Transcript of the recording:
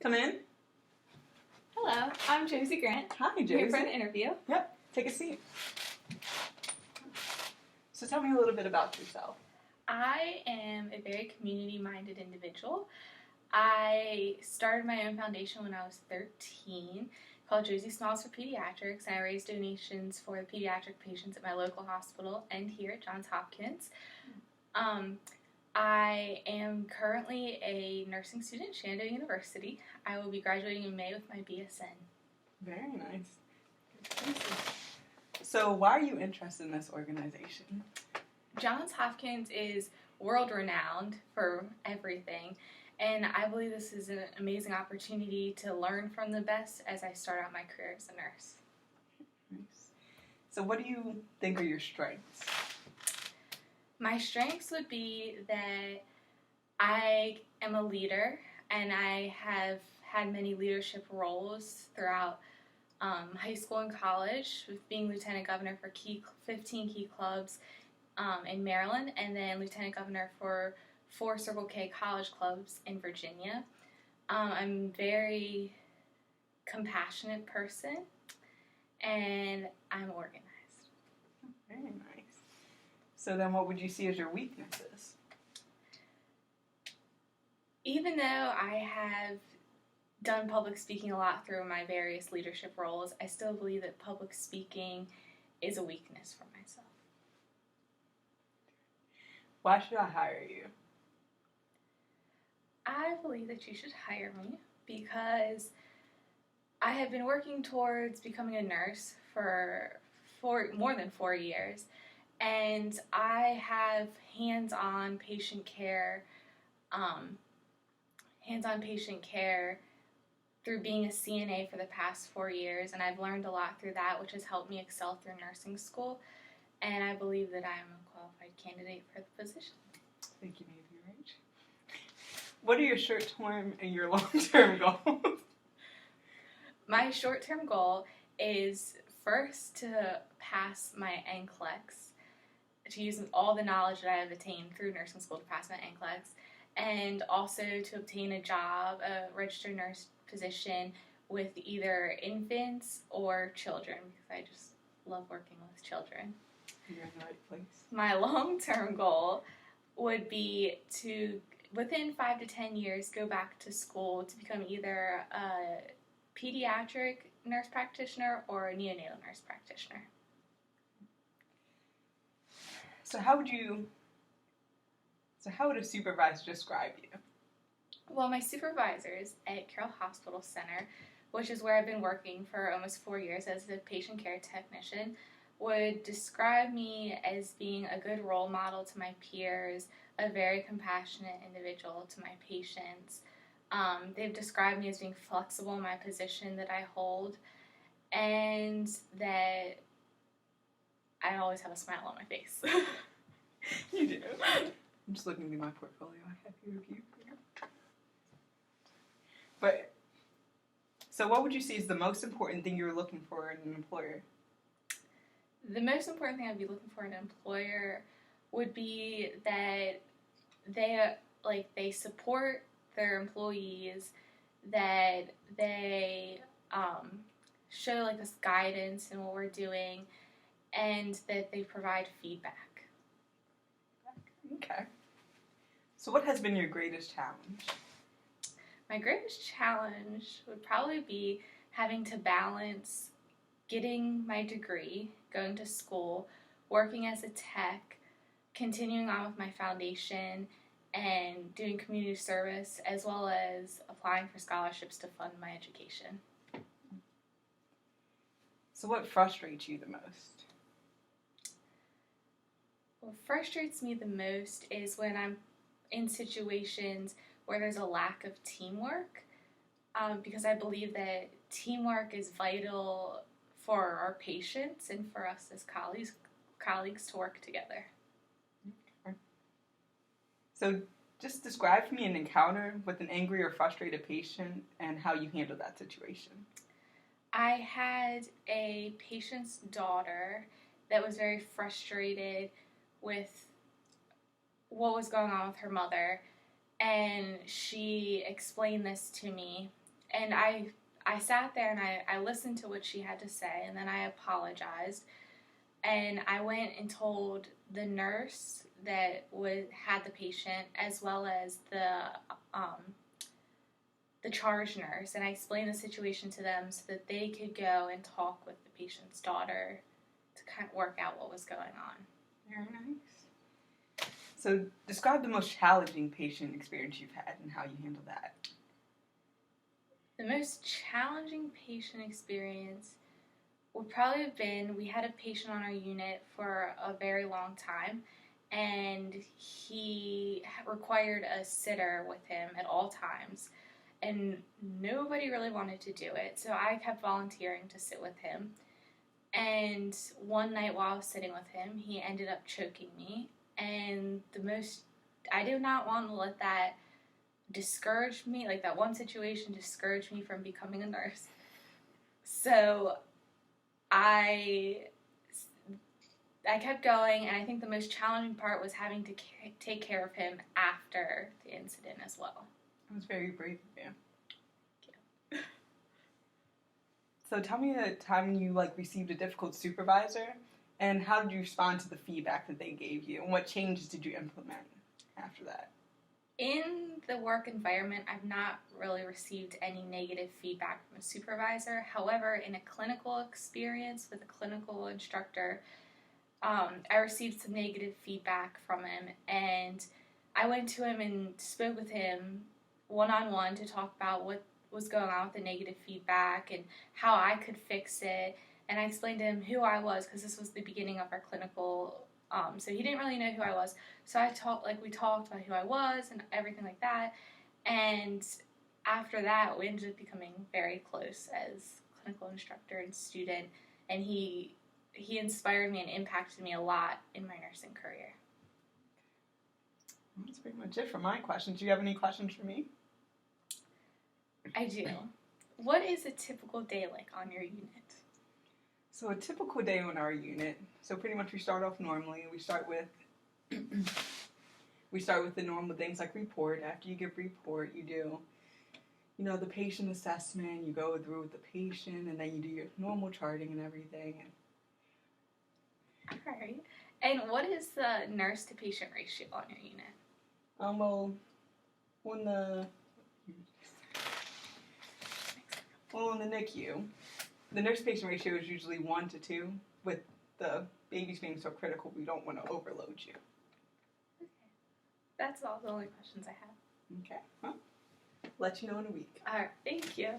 Come in. Hello, I'm Josie Grant. Hi, Josie. I'm here for an interview. Yep, take a seat. So tell me a little bit about yourself. I am a very community-minded individual. I started my own foundation when I was 13 called Josie Smiles for Pediatrics, and I raised donations for the pediatric patients at my local hospital and here at Johns Hopkins. I am currently a nursing student at Shenandoah University. I will be graduating in May with my BSN. Very nice. So why are you interested in this organization? Johns Hopkins is world-renowned for everything, and I believe this is an amazing opportunity to learn from the best as I start out my career as a nurse. Nice. So what do you think are your strengths? My strengths would be that I am a leader, and I have had many leadership roles throughout high school and college, with being lieutenant governor for 15 key clubs in Maryland, and then lieutenant governor for 4 Circle K college clubs in Virginia. I'm a very compassionate person, and I'm organized. Very nice. So then what would you see as your weaknesses? Even though I have done public speaking a lot through my various leadership roles, I still believe that public speaking is a weakness for myself. Why should I hire you? I believe that you should hire me because I have been working towards becoming a nurse for more than 4 years, and I have hands-on patient care through being a CNA for the past 4 years, and I've learned a lot through that, which has helped me excel through nursing school, and I believe that I am a qualified candidate for the position. Thank you, maybe Rach. What are your short-term and your long-term goals? My short-term goal is first to pass my NCLEX, to use all the knowledge that I have attained through nursing school to pass my NCLEX, and also to obtain a job, a registered nurse position with either infants or children, because I just love working with children. You're in the right place. My long-term goal would be to, within 5 to 10 years, go back to school to become either a pediatric nurse practitioner or a neonatal nurse practitioner. So how would a supervisor describe you? Well, my supervisors at Carroll Hospital Center, which is where I've been working for almost 4 years as a patient care technician, would describe me as being a good role model to my peers, a very compassionate individual to my patients. They've described me as being flexible in my position that I hold, and that I always have a smile on my face. You do. I'm just looking through my portfolio. I have your review here. But, so what would you say is the most important thing you're looking for in an employer? The most important thing I'd be looking for in an employer would be that they support their employees, that they show us guidance in what we're doing, and that they provide feedback. Okay. So what has been your greatest challenge? My greatest challenge would probably be having to balance getting my degree, going to school, working as a tech, continuing on with my foundation, and doing community service, as well as applying for scholarships to fund my education. So what frustrates you the most? What frustrates me the most is when I'm in situations where there's a lack of teamwork, because I believe that teamwork is vital for our patients and for us as colleagues to work together. Okay. So just describe for me an encounter with an angry or frustrated patient and how you handle that situation. I had a patient's daughter that was very frustrated with what was going on with her mother, and she explained this to me And I sat there and I listened to what she had to say, and then I apologized. And I went and told the nurse that had the patient, as well as the charge nurse, and I explained the situation to them so that they could go and talk with the patient's daughter to kind of work out what was going on. Very nice. So describe the most challenging patient experience you've had and how you handled that. The most challenging patient experience would probably have been, we had a patient on our unit for a very long time, and he required a sitter with him at all times, and nobody really wanted to do it, so I kept volunteering to sit with him. And one night while I was sitting with him, he ended up choking me, and I do not want to let that discourage me, like that one situation discouraged me from becoming a nurse. So I kept going, and I think the most challenging part was having to take care of him after the incident as well. It was very brave of you. Thank you. So tell me a time you received a difficult supervisor, and how did you respond to the feedback that they gave you, and what changes did you implement after that? In the work environment, I've not really received any negative feedback from a supervisor. However, in a clinical experience with a clinical instructor, I received some negative feedback from him, and I went to him and spoke with him one-on-one to talk about what was going on with the negative feedback and how I could fix it. And I explained to him who I was, because this was the beginning of our clinical, so he didn't really know who I was. So we talked about who I was and everything like that. And after that, we ended up becoming very close as clinical instructor and student. And he inspired me and impacted me a lot in my nursing career. That's pretty much it for my questions. Do you have any questions for me? I do. What is a typical day like on your unit? So a typical day on our unit, so pretty much we start off normally. We start with the normal things like report. After you give report, you do, the patient assessment. You go through with the patient, and then you do your normal charting and everything. All right. And what is the nurse to patient ratio on your unit? In the NICU, the nurse-patient ratio is usually 1 to 2. With the babies being so critical, we don't want to overload you. Okay. That's all the only questions I have. Okay. Well, let you know in a week. All right. Thank you.